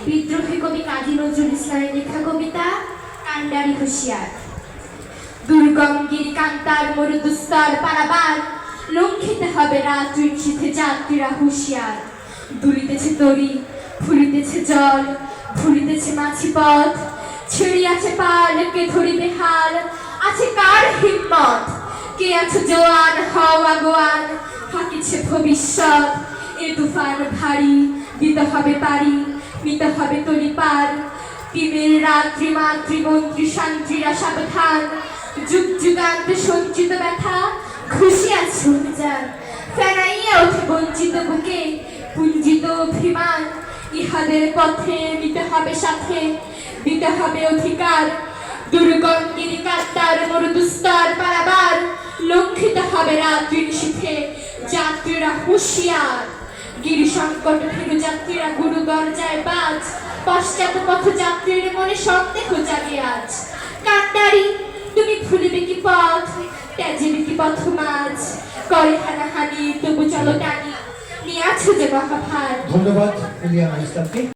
বিদ্রোহী কবি কাজী নজরুল ইসলামের লেখা কবিতা কান্ডারি হুঁশিয়ার। দুর্গম গিরিকান্তার মরুদুস্তর পারাবার, লঙ্ঘিতে হবে রাত্রি নিশীথে যাত্রীরা হুঁশিয়ার। দুলিতেছে তরি, ফুলিতেছে জল, ভুলিতেছে মাছি পথ, ছিড়িয়াছে পাল, কে ধরিবে হাল, আছে কার হিম্মত? কে আছে জোয়ান, হও আগুয়ান, হাকিছে ভবিষ্যৎ। এ তুফান ভারী, দিতে হবে পারি, নিতে হবে তরি পার। তিমির রাত্রি মাতৃ মন্ত্রী শান্ত্রীরা সাবধান, যুগ যুগান্তে সঞ্চিত ব্যথা খুশি আছে অভিযান। ফেরাইয়া ওঠে বঞ্চিত বুকে পুঞ্জিত অভিমান, ইহাদের পথে নিতে হবে সাথে, দিতে হবে অধিকার। দুর্গম গিরিকান্তার মরুদুস্তর পারাবার, লঙ্ঘিত হবে রাত্রি নিশীথে যাত্রীরা হুঁশিয়ার। গিরি সংকট ভীরু যাত্রীরা গুরু দরজায় বাজ, পশ্চাৎ পথ যাত্রীর মনে সন্দেহ জাগে আজ। কান্ডারি তুমি ভুলিবে কি পথ, ত্যাজিবে কি পথ মাঝ, করে হানাহানি তবু চলো টানি, নিয়ে আছো যে মহাভার। ধন্যবাদ ইলিয়ানা ইসলামকে।